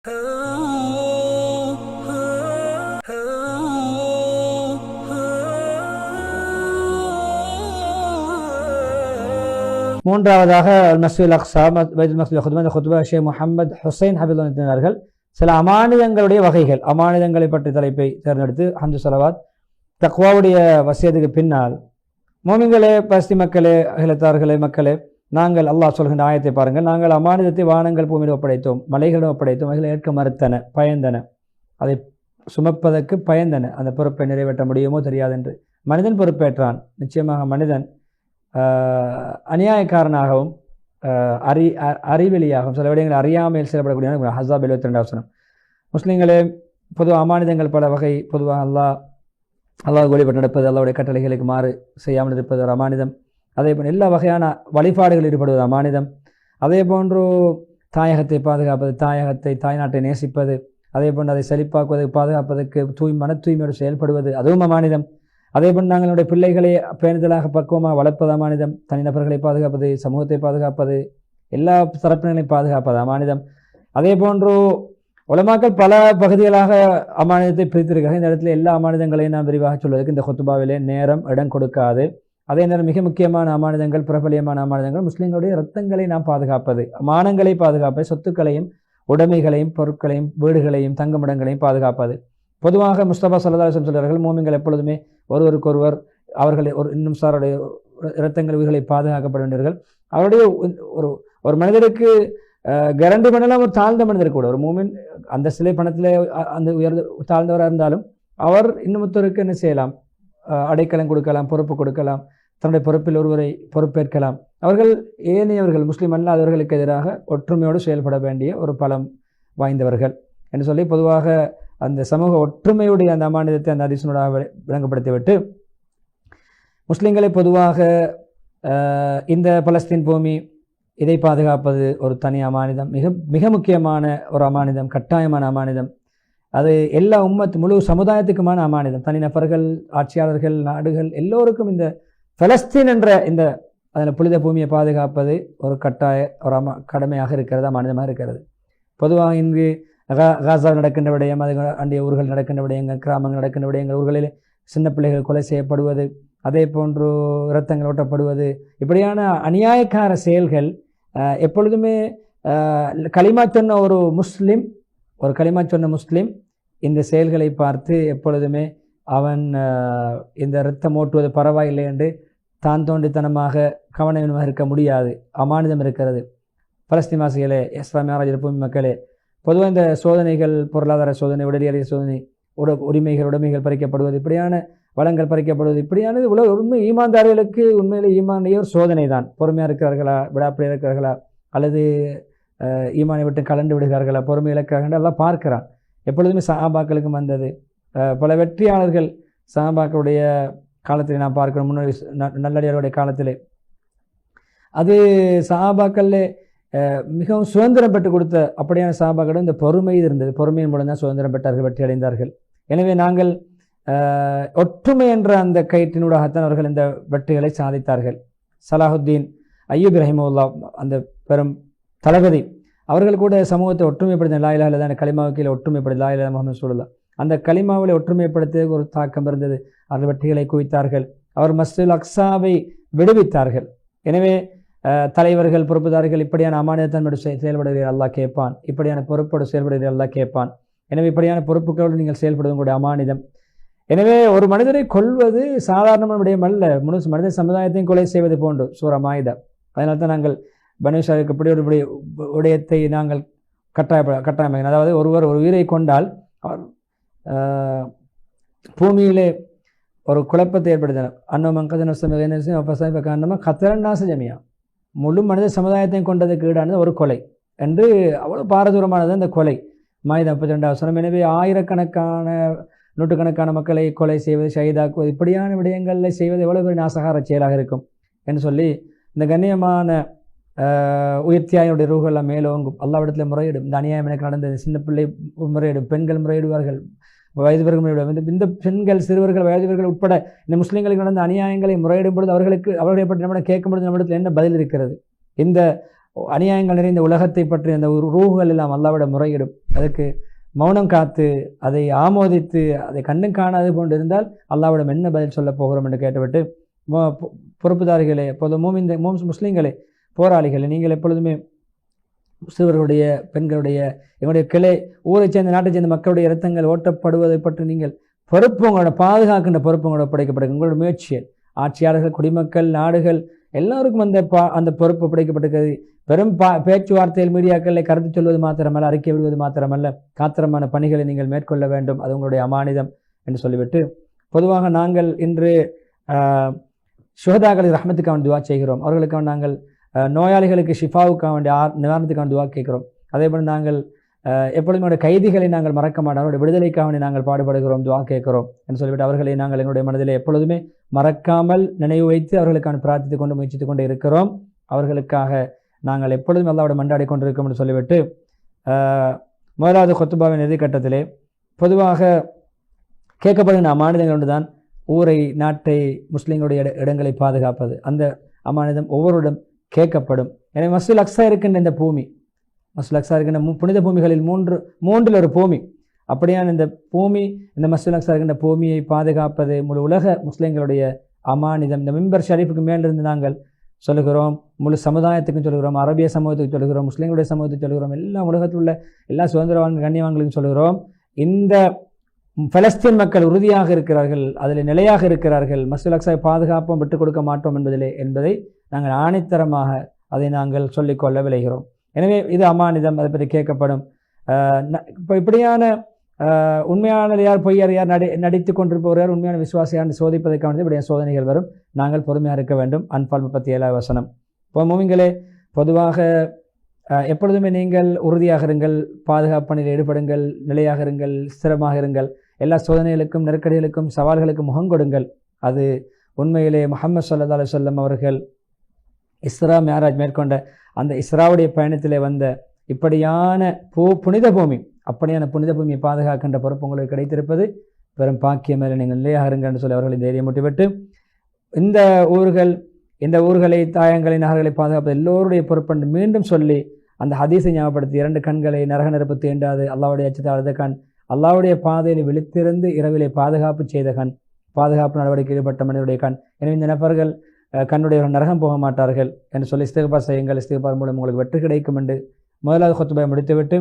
மூன்றாவதாக மஸ்ஜிதுல் அக்ஸா பைத்துல் மக்தூஸ் குத்பா ஷேக் முஹம்மது ஹுசைன் ஹபீதுல்லாஹ் அவர்கள் சில அமானிதங்களுடைய வகைகள், அமானிதங்களை பற்றிய தலைப்பை தேர்ந்தெடுத்து ஹம்து ஸலவாத் தக்வாவுடைய வசியத்துக்கு பின்னால், மோமின்களே, பஸ்தி மக்களே, அகிலத்தார்களே, மக்களே, நாங்கள் அல்லாஹ் சொல்கின்ற ஆயத்தை பாருங்கள். நாங்கள் அமானிதத்தை வானங்கள் பூமியில் ஒப்படைத்தோம், மலைகளிடம் ஒப்படைத்தோம், அவைகளை ஏற்க மறுத்தன, பயந்தன, அதை சுமப்பதற்கு பயந்தன, அந்த பொறுப்பை நிறைவேற்ற முடியுமோ தெரியாது என்று மனிதன் பொறுப்பேற்றான். நிச்சயமாக மனிதன் அநியாயக்காரனாகவும் அறிவெளியாகவும் சில விடயங்கள் அறியாமையில் செயல்படக்கூடிய ஹஸாப் 72 வசனம். முஸ்லீம்களே, பொதுவாக அமானிதங்கள் பல வகை. பொதுவாக அல்லாஹ் வழிபட்டு நடப்பது, அல்லாஹ்வுடைய கட்டளைகளுக்கு மாறு செய்யாமல் இருப்பது ஒரு அமானிதம். அதே போன்று எல்லா வகையான வழிபாடுகளில் ஈடுபடுவது அமானிதம். அதே போன்று தாயகத்தை பாதுகாப்பது, தாய்நாட்டை நேசிப்பது, அதே போன்று அதை செழிப்பாக்குவதை பாதுகாப்பதற்கு மன தூய்மையோடு செயல்படுவது, அதுவும் அமானிதம். அதே போன்று நாங்களுடைய பிள்ளைகளை பேணுதலாக பக்குவமாக வளர்ப்பது அமானிதம். தனிநபர்களை பாதுகாப்பது, சமூகத்தை பாதுகாப்பது, எல்லா தரப்பினர்களையும் பாதுகாப்பது அமானிதம். அதே போன்று உலமாக்கள் பல பகுதிகளாக அமானிதத்தை பிரித்திருக்கிறார்கள். இந்த இடத்துல எல்லா அமானிதங்களையும் நான் விரிவாக சொல்வதற்கு இந்த குத்துபாவிலே நேரம் இடம் கொடுக்காது. அதே நேரம் மிக முக்கியமான அமானிதங்கள், பிரபலியமான அமானிதங்கள், முஸ்லீம்களுடைய இரத்தங்களை நாம் பாதுகாப்பது, மானங்களை பாதுகாப்பது, சொத்துக்களையும் உடைமைகளையும் பொருட்களையும் வீடுகளையும் தங்குமிடங்களையும் பாதுகாப்பது. பொதுவாக முஸ்தபா ஸல்லல்லாஹு அலைஹி வஸல்லம் சொல்கிறார்கள், மூமின்கள் எப்பொழுதுமே ஒருவருக்கொருவர் அவர்களை இன்னும் சாருடைய இரத்தங்கள் உயிர்களை பாதுகாக்கப்பட வேண்டியவர்கள். அவருடைய ஒரு மனிதருக்கு கேரண்டி பண்ணலாம் ஒரு தாழ்ந்த மனிதர் கூட. ஒரு மூமின் அந்த சிலை பணத்தில் அந்த தாழ்ந்தவராக இருந்தாலும் அவர் இன்னுமொருத்தருக்கு என்ன செய்யலாம்? அடைக்கலம் கொடுக்கலாம், பொறுப்பு கொடுக்கலாம், தன்னுடைய பொறுப்பில் ஒருவரை பொறுப்பேற்கலாம். அவர்கள் ஏனையவர்கள் முஸ்லீம் அல்லாதவர்களுக்கு எதிராக ஒற்றுமையோடு செயல்பட வேண்டிய ஒரு பலம் வாய்ந்தவர்கள் என்று சொல்லி பொதுவாக அந்த சமூக ஒற்றுமையுடைய அந்த அமானிதத்தை அந்த ஹதீஸினூடாக விளங்கப்படுத்திவிட்டு, முஸ்லீம்களை பொதுவாக இந்த பலஸ்தீன் பூமி இதை பாதுகாப்பது ஒரு தனி அமானிதம், மிக மிக முக்கியமான ஒரு அமானிதம், கட்டாயமான அமானிதம். அது எல்லா முழு சமுதாயத்துக்குமான அமானிதம். தனிநபர்கள், ஆட்சியாளர்கள், நாடுகள் எல்லோருக்கும் இந்த பலஸ்தீன் என்ற இந்த அதில் புனித பூமியை பாதுகாப்பது ஒரு ஒரு கடமையாக இருக்கிறது, அமானிதமாக இருக்கிறது. பொதுவாக இங்கு காசாவில் நடக்கின்ற விடயம், அது அண்டிய ஊர்கள் நடக்கின்ற விடயங்கள், கிராமங்கள் நடக்கின்ற விடயங்கள், ஊர்களில் சின்ன பிள்ளைகள் கொலை செய்யப்படுவது, அதே போன்று இரத்தங்கள் ஓட்டப்படுவது, இப்படியான அநியாயக்கார செயல்கள் எப்பொழுதுமே களிமா சொன்ன ஒரு முஸ்லிம் இந்த செயல்களை பார்த்து எப்பொழுதுமே அவன் இந்த இரத்தம் ஓட்டுவது பரவாயில்லை என்று தான் தோண்டித்தனமாக கவனமாக இருக்க முடியாது. அமானிதம் இருக்கிறது. பலஸ்தீன் வாசிகளே, இஸ்லாமிய ஆராய்ச்சி பூமி மக்களே, பொதுவாக இந்த சோதனைகள், பொருளாதார சோதனை, உடலியல் சோதனை, உடைமைகள் பறிக்கப்படுவது, இப்படியான வளங்கள் பறிக்கப்படுவது, இப்படியானது உண்மை ஈமான்தாரிகளுக்கு உண்மையிலே ஈமானிய ஒரு சோதனை தான். பொறுமையாக இருக்கிறார்களா, விடாப்பிடியாக இருக்கிறார்களா, அல்லது ஈமானை விட்டு கலந்து விடுகிறார்களா, பொறுமை இழக்கிறார்கள் எல்லாம் பார்க்கிறான். எப்பொழுதுமே சஹாபாக்களுக்கும் வந்தது. பல வெற்றியாளர்கள் சஹாபாக்களுடைய காலத்தில் நாம் பார்க்கிறோம், முன்னாடி நல்லடியாருடைய காலத்திலே அது சஹாபாக்களில் மிகவும் சுதந்திரம் பெற்று கொடுத்த அப்படியான சஹாபாக்களிடம் இந்த பொறுமை இருந்தது. பொறுமையின் மூலம் தான் சுதந்திரம் பெற்றார்கள், வெற்றி அடைந்தார்கள். எனவே நாங்கள் ஒற்றுமை என்ற அந்த கயிற்றினூடாகத்தான் அவர்கள் இந்த வெற்றிகளை சாதித்தார்கள். சலாஹுத்தீன் அய்யூப் ரஹிமஹுல்லாஹ், அந்த பெரும் தளபதி, அவர்கள் கூட சமூகத்தை ஒற்றுமைப்படுத்த லா இலாஹா இல்லல்லாஹ் கலிமாவுக்கு ஒற்றுமைப்படுத்த லா இலாஹா இல்லல்லாஹ் முஹம்மது ரசூலுல்லாஹ் அந்த கலிமாவில் ஒற்றுமைப்படுத்த ஒரு தாக்கம் இருந்தது. அவர்கள் வெற்றிகளை குவித்தார்கள். அவர் மஸ்ஜிதுல் அக்ஸாவை விடுவித்தார்கள். எனவே தலைவர்கள், பொறுப்புதாரிகள் இப்படியான அமானிதத்தன்மையோடு செயல்படுகிறீர்கள் அல்லாஹ் கேட்பான், இப்படியான பொறுப்போடு செயல்படுகிறீர்கள் அல்லாஹ் கேட்பான். எனவே இப்படியான பொறுப்புகளோடு நீங்கள் செயல்படுவது உங்களுடைய அமானிதம். எனவே ஒரு மனிதரை கொல்வது சாதாரணமான விடயம் அல்ல, மனித சமுதாயத்தையும் கொலை செய்வது போன்று சூரா மாயிதா. அதனால தான் நாங்கள் பனூ இஸ்ராயீலுக்கு இப்படி ஒரு விடயத்தை நாங்கள் கட்டாயமாக, அதாவது ஒருவர் ஒரு உயிரை கொண்டால் பூமியிலே ஒரு குழப்பத்தை ஏற்படுத்தினார். அன்னமங்கதனமா கத்தரநாச ஜமியா, முழு மனித சமுதாயத்தையும் கொண்டதுக்கு ஈடானது ஒரு கொலை என்று அவ்வளோ பாரதூரமானது அந்த கொலை. மாயிதா 32வது வசனம். எனவே ஆயிரக்கணக்கான நூற்றுக்கணக்கான மக்களை கொலை செய்வது, ஷஹீதாக்குவது, இப்படியான விடயங்களில் செய்வது எவ்வளவு பெரிய நாசகார செயலாக இருக்கும் என்று சொல்லி இந்த கண்ணியமான உயிர்த்தியாயுடைய ரூஹெல்லாம் மேலோங்கும். அல்லாவிடத்தில் முறையிடும். இந்த அநியாயம் எனக்கு நடந்தது. சின்ன பிள்ளை முறையிடும், பெண்கள் முறையிடுவார்கள், வயதுவர்கள் முறையிடுவார்கள். இந்த பெண்கள், சிறுவர்கள், வயதுவர்கள் உட்பட இந்த முஸ்லீம்களுக்கு நடந்த அநியாயங்களை முறையிடும் பொழுது அவர்களை பற்றி நம்மிடம் கேட்கும் பொழுது நம்மிடத்தில் என்ன பதில் இருக்கிறது? இந்த அநியாயங்கள் நிறைந்த உலகத்தை பற்றி அந்த ரூஹுகள் எல்லாம் அல்லாவிட முறையிடும். அதுக்கு மௌனம் காத்து அதை ஆமோதித்து அதை கண்ணும் காணாது கொண்டு இருந்தால் அல்லாவிடம் என்ன பதில் சொல்ல போகிறோம் என்று கேட்டுவிட்டு, பொறுப்புதாரிகளே, எப்போதும் முஸ்லீம்களே, போராளிகளே, நீங்கள் எப்பொழுதுமே சிறுவர்களுடைய, பெண்களுடைய, எங்களுடைய கிளை ஊரை சேர்ந்த நாட்டை சேர்ந்த மக்களுடைய இரத்தங்கள் ஓட்டப்படுவதை பற்றி நீங்கள் பொறுப்பு உங்களோட பாதுகாக்கின்ற பொறுப்பு உங்களோட படைக்கப்பட்டிருக்கு. உங்களோட முயற்சிகள் ஆட்சியாளர்கள், குடிமக்கள், நாடுகள் எல்லோருக்கும் அந்த பொறுப்பு படைக்கப்பட்டிருக்கிறது. வெறும் பேச்சுவார்த்தையில் மீடியாக்களில் கருத்து சொல்வது மாத்திரமல்ல, அறிக்கை விடுவது மாத்திரமல்ல, காத்திரமான பணிகளை நீங்கள் மேற்கொள்ள வேண்டும். அது உங்களுடைய அமானிதம் என்று சொல்லிவிட்டு, பொதுவாக நாங்கள் இன்று சுஹதாக்களுக்கு ரஹ்மத்துக்காக துவா செய்கிறோம். அவர்களுக்காக நாங்கள் நோயாளிகளுக்கு ஷிஃபாவுக்காக வேண்டிய நிவாரணத்துக்கான துவா கேட்கிறோம். அதேபோல் நாங்கள் எப்பொழுதும் கைதிகளை நாங்கள் மறக்க மாட்டோம், அவருடைய விடுதலைக்காக வேண்டி நாங்கள் பாடுபடுகிறோம், துவா கேட்கிறோம் என்று சொல்லிவிட்டு அவர்களை நாங்கள் எங்களுடைய மனதில் எப்பொழுதுமே மறக்காமல் நினைவு வைத்து அவர்களுக்கான பிரார்த்தித்து கொண்டு முயற்சித்து கொண்டு இருக்கிறோம். அவர்களுக்காக நாங்கள் எப்பொழுதும் அல்லாஹ்விடம் மன்றாடி கொண்டிருக்கோம் என்று சொல்லிவிட்டு, முதலாவது குத்துபாவின் இறுதிக்கட்டத்திலே பொதுவாக கேட்கப்படுகின்ற அமானிதங்கள் ஒன்று தான் ஊரை, நாட்டை, முஸ்லீம்களுடைய இடங்களை பாதுகாப்பது. அந்த அமானிதம் ஒவ்வொருடம் கேட்கப்படும். எனவே மஸ்ஜிதுல் அக்ஸா இருக்கின்ற இந்த பூமி, மஸ்ஜிதுல் அக்ஸா இருக்கின்ற புனித பூமிகளில் மூன்றில் ஒரு பூமி. அப்படியான இந்த பூமி, இந்த மஸ்ஜிதுல் அக்ஸா இருக்கின்ற பூமியை பாதுகாப்பது முழு உலக முஸ்லீம்களுடைய அமானிதம். இந்த மிம்பர் ஷரீஃபுக்கு மேலிருந்து நாங்கள் சொல்லுகிறோம், முழு சமுதாயத்துக்கும் சொல்லுகிறோம், அரபிய சமூகத்துக்கு சொல்லுகிறோம், முஸ்லீம்களுடைய சமூகத்துக்கு சொல்லுகிறோம், எல்லா உலகத்தில் உள்ள எல்லா சுதந்திரவான் கண்ணியவான்களுக்கும் சொல்லுகிறோம். இந்த பலஸ்தீன் மக்கள் உறுதியாக இருக்கிறார்கள், அதில் நிலையாக இருக்கிறார்கள், மஸ்ஜிதுல் அக்ஸாவை பாதுகாப்போம், விட்டுக் கொடுக்க மாட்டோம் என்பதை நாங்கள் ஆணித்தரமாக அதை நாங்கள் சொல்லிக்கொள்ள விளைகிறோம். எனவே இது அமானிதம், அதை பற்றி கேட்கப்படும். இப்போ இப்படியான உண்மையான யார், பொய்யார் யார், நடித்து கொண்டிருப்பவர் யார், உண்மையான விசுவாசியார் சோதிப்பதற்கான இப்படியான சோதனைகள் வரும். நாங்கள் பொறுமையாக இருக்க வேண்டும். அன்பால் 37 வசனம். இப்போ மூமின்களே, பொதுவாக எப்பொழுதுமே நீங்கள் உறுதியாக இருங்கள், பாதுகாப்பு பணியில் ஈடுபடுங்கள், நிலையாக இருங்கள், ஸ்திரமாக இருங்கள். எல்லா சோதனைகளுக்கும், நெருக்கடிகளுக்கும், சவால்களுக்கும் முகம் கொடுங்கள். அது உண்மையிலே முஹம்மது ஸல்லல்லாஹு அலைஹி வஸல்லம் அவர்கள் இஸ்ரா மிஅராஜ் மேற்கொண்ட அந்த இஸ்ராவுடைய பயணத்திலே வந்த இப்படியான புனித பூமி, அப்படியான புனித பூமியை பாதுகாக்கின்ற பொறுப்பு உங்களுக்கு கிடைத்திருப்பது பெரும் பாக்கியம். மேலே நீங்கள் நிலையாக இருங்கள் என்று சொல்லி அவர்களை தைரியம் ஊட்டிவிட்டு, இந்த ஊர்களை, தாயங்களை, நகர்களை பாதுகாப்பது எல்லோருடைய பொறுப்பு மீண்டும் சொல்லி அந்த ஹதீஸை ஞாபகப்படுத்தி, 2 கண்களை நரக நெருப்பு தீண்டாது, அல்லாஹ்வுடைய அச்சத்தை அழுத கண், அல்லாஹ்வுடைய பாதையில் விழித்திருந்து இரவிலே பாதுகாப்பு செய்த கண், பாதுகாப்பு நடவடிக்கை ஈடுபட்ட மனிதனுடைய கண். எனவே இந்த நபர்கள் கண்ணுடையவர்கள் நரகம் போக மாட்டார்கள் என்று சொல்லி இஸ்திக்பார் செய்யுங்கள். இஸ்திக்பார் மூலம் உங்களுக்கு வெற்றி கிடைக்கும் என்று முதலாவது குத்பாவை முடித்துவிட்டு,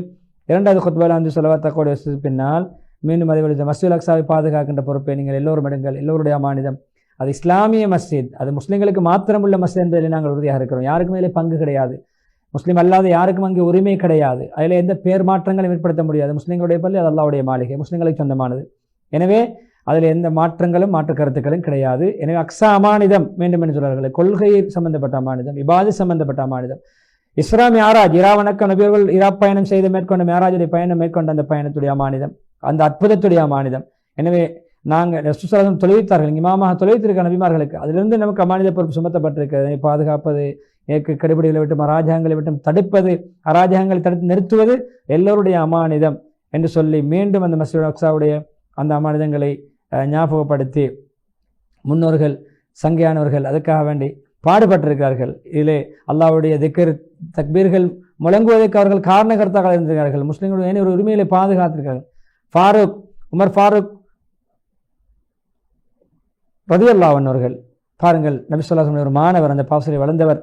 2வது குத்பாவில் வந்து ஸலவாத்தோடு பின்னால் மீண்டும் அதை விடுத்த மஸ்ஜிதுல் அக்ஸாவை பாதுகாக்கின்ற பொறுப்பை நீங்கள் எல்லோரும் எடுங்கள். எல்லோருடைய அமானிதம். அது இஸ்லாமிய மஸ்ஜித், அது முஸ்லீம்களுக்கு மாத்திரமுள்ள மஸ்ஜித் என்பதில் நாங்கள் உறுதியாக இருக்கிறோம். யாருக்கும் இதில் பங்கு கிடையாது. முஸ்லீம் அல்லாத யாருக்கும் அங்கே உரிமை கிடையாது. அதில் எந்த பேர் மாற்றங்களும் ஏற்படுத்த முடியாது. முஸ்லீம்களுடைய பள்ளி அது அல்லாஹ்வுடைய மாளிகை, முஸ்லீம்களுக்கு சொந்தமானது. எனவே அதில் எந்த மாற்று கருத்துக்களும் கிடையாது. எனவே அக்ஸா அமானிதம் வேண்டும் என்று சொல்கிறார்கள். கொள்கை சம்பந்தப்பட்ட அமானிதம், இபாது சம்பந்தப்பட்ட அமானிதம். இஸ்ரா மிஅராஜ், வணக்கம், நபியர்கள் இரா பயணம் செய்து மேற்கொண்ட மிஅராஜுடைய பயணம் மேற்கொண்ட அந்த பயணத்துடைய அமானிதம், அந்த அற்புதத்துடைய அமானிதம். எனவே நாங்கள் ரசூலுல்லாஹி ஸல்லல்லாஹு அலைஹி வஸல்லம் தொழுவித்தார்கள், இமாமாக தொழுவித்திருக்க நபிமார்களுக்கு. அதிலிருந்து நமக்கு அமானித பொறுப்பு சுமத்தப்பட்டிருக்கிறது. பாதுகாப்பது, கெடுபிடிகளை விட்டும் அராஜகங்களை விட்டும் தடுப்பது, அராஜகங்களை தடுத்து நிறுத்துவது எல்லோருடைய அமானிதம் என்று சொல்லி மீண்டும் அந்த மஸ்ஜிதுல் அக்ஸாவுடைய அந்த அமானிதங்களை ஞாபகப்படுத்தி, முன்னோர்கள், சங்கையானவர்கள் அதுக்காக வேண்டி பாடுபட்டிருக்கிறார்கள். இதிலே அல்லாஹ்வுடைய திக்ர், தக்பீர்கள் முழங்குவதற்கு அவர்கள் காரணகர்த்தாக்கள் இருந்திருக்கிறார்கள். முஸ்லிம்களுடைய ஒரு உரிமையிலே பாதுகாத்திருக்கிறார்கள். உமர் ஃபாரூக் ரலியல்லாஹு அன்ஹு அவர்கள் பாருங்கள், நபி ஸல்லல்லாஹு அலைஹி வஸல்லம் ஒரு மாணவர், அந்த பாவசிலை வளர்ந்தவர்.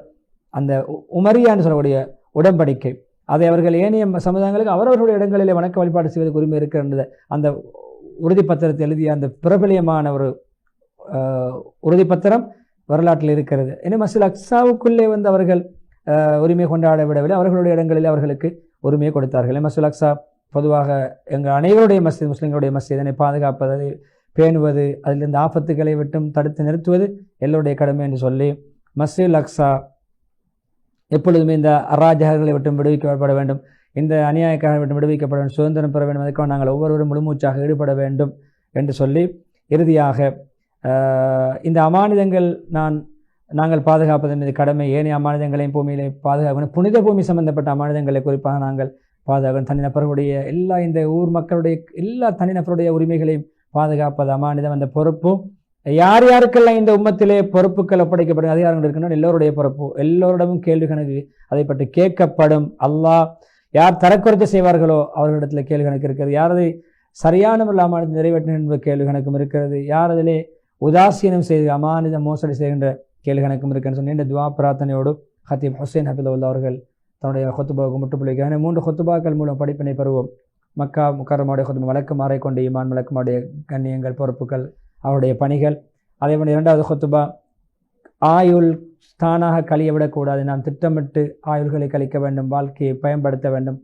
அந்த உமரியான்னு சொல்லக்கூடிய உடன்படிக்கை, அதை அவர்கள் ஏனைய சமுதாயங்களுக்கு அவரவர்களுடைய இடங்களிலே வணக்க வழிபாடு செய்வதற்கு உரிமை இருக்கிறது. அந்த உறுதிப்பத்திரத்தை எழுதிய அந்த பிரபலியமான ஒரு உறுதிப்பத்திரம் வரலாற்றில் இருக்கிறது. எனவே மஸ்ஜிதுல் அக்ஸாவுக்குள்ளே வந்து அவர்கள் உரிமை கொண்டாட விடவில்லை, அவர்களுடைய இடங்களில் அவர்களுக்கு உரிமையை கொடுத்தார்கள். மஸ்ஜிதுல் அக்ஸா பொதுவாக எங்கள் அனைவருடைய மஸ்ஜித், முஸ்லிம்களுடைய மஸ்ஜித், இதனை பாதுகாப்பது, அதை பேணுவது, அதிலிருந்து ஆபத்துக்களை விட்டும் தடுத்து நிறுத்துவது எல்லோருடைய கடமை என்று சொல்லி, மஸ்ஜிதுல் அக்ஸா எப்பொழுதுமே இந்த அராஜகர்களை விட்டும் விடுவிக்கப்பட வேண்டும், இந்த அநியாயக்காரர்களை விட்டும் விடுவிக்கப்பட வேண்டும், சுதந்திரம் பெற வேண்டும், அதுக்காக நாங்கள் ஒவ்வொருவரும் முழுமூச்சாக ஈடுபட வேண்டும் என்று சொல்லி, இறுதியாக இந்த அமானிதங்கள் நாங்கள் பாதுகாப்பது மீது கடமை. ஏனைய அமானிதங்களையும் பூமியிலே பாதுகாக்கணும். புனித பூமி சம்பந்தப்பட்ட அமானிதங்களை குறிப்பாக நாங்கள் பாதுகாக்கணும். தனிநபர்களுடைய இந்த ஊர் மக்களுடைய எல்லா தனிநபருடைய உரிமைகளையும் பாதுகாப்பது அமானிதம். அந்த பொறுப்பும் யார் யாருக்கெல்லாம் இந்த உம்மத்திலே பொறுப்புகள் ஒப்படைக்கப்படும் அதிகாரங்கள் இருக்கணும், எல்லோருடைய பொறுப்பு, எல்லோரிடமும் கேள்வி கணக்கு அதை பற்றி கேட்கப்படும். அல்லாஹ் யார் தரக்குறைத்து செய்வார்களோ அவர்களிடத்தில் கேள்வி கணக்கு இருக்கிறது. யார் அதை சரியான முறையில் அமானிதம் நிறைவேற்றின என்பது கேள்வி கணக்கும் இருக்கிறது. யார் அதிலே உதாசீனம் செய்து அமானிதம் மோசடி செய்கின்ற கேள்வி கணக்கும் இருக்குன்னு நீண்ட துவா பிரார்த்தனையோடு ஹத்தீப் ஹுசைன் ஹபீதுல்லாஹ் அவர்கள் தன்னுடைய கொத்துபாவுக்கு முற்றுப்புள்ளி வைக்கிறாங்க. 3 கொத்துபாக்கள் மூலம் படிப்பினை பெறுவோம். மக்கா முக்கரமுடைய கொத்துபா வழக்கு மாறிக்கொண்டு ஈமான் வழக்கமுடைய கண்ணியங்கள் பொறுப்புகள் அவருடைய பணிகள். அதேபோல் 2வது கொத்துபா ஆயுள் தானாக கழியவிடக்கூடாது, நாம் திட்டமிட்டு ஆயுள்களை கழிக்க வேண்டும், வாழ்க்கையை பயன்படுத்த வேண்டும்,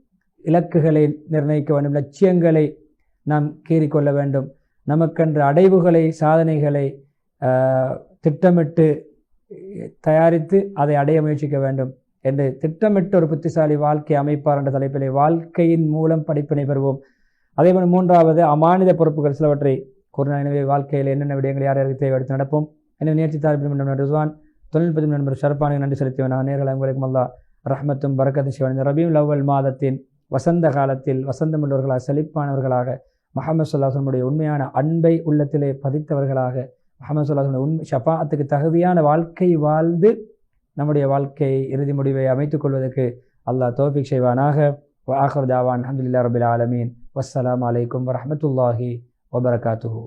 இலக்குகளை நிர்ணயிக்க வேண்டும், லட்சியங்களை நாம் கீறிக்கொள்ள வேண்டும், நமக்கென்று அடைவுகளை சாதனைகளை திட்டமிட்டு தயாரித்து அதை அடைய முயற்சிக்க வேண்டும் என்று திட்டமிட்டு ஒரு புத்திசாலி வாழ்க்கை அமைப்பார் என்ற தலைப்பிலே வாழ்க்கையின் மூலம் படிப்பினை பெறுவோம். அதேபோல் 3வது அமானித பொறுப்புகள் சிலவற்றை கூறினார். எனவே வாழ்க்கையில் என்னென்ன விடயங்கள் யார் யாருக்கு தேவை எடுத்து நடப்போம். எனவே நேர்ச்சி தாரிப்பின் ரிஸ்வான் தொழில்நுட்பத்தின் நண்பர் ஷர்பானுக்கு நன்றி செலுத்தியவனாக நேர்கள் உங்களுக்கும் அல்லாஹ் ரஹ்மத்தும் பரக்கத்தும் செய்வான். இந்த ரபீஉல் அவ்வல் மாதத்தின் வசந்த காலத்தில் வசந்தமுள்ளவர்களாக செழிப்பானவர்களாக முஹம்மது ஸல்லல்லாஹு அலைஹி வஸல்லம் உண்மையான அன்பை உள்ளத்திலே பதித்தவர்களாக முஹம்மது ஸல்லல்லாஹு அலைஹி வஸல்லம் ஷஃபாஅத்துக்கு தகுதியான வாழ்க்கை வாழ்ந்து நம்முடைய வாழ்க்கை இறுதி முடிவை அமைத்துக் கொள்வதற்கு அல்லாஹ் தௌஃபீக் செய்வானாக. வ ஆகிரு தாவான் அல்ஹம்துலில்லாஹி ரப்பில் ஆலமீன். வஸ்ஸலாமு அலைக்கும் வரஹ்மத்துல்லாஹி வபரகாத்துஹு.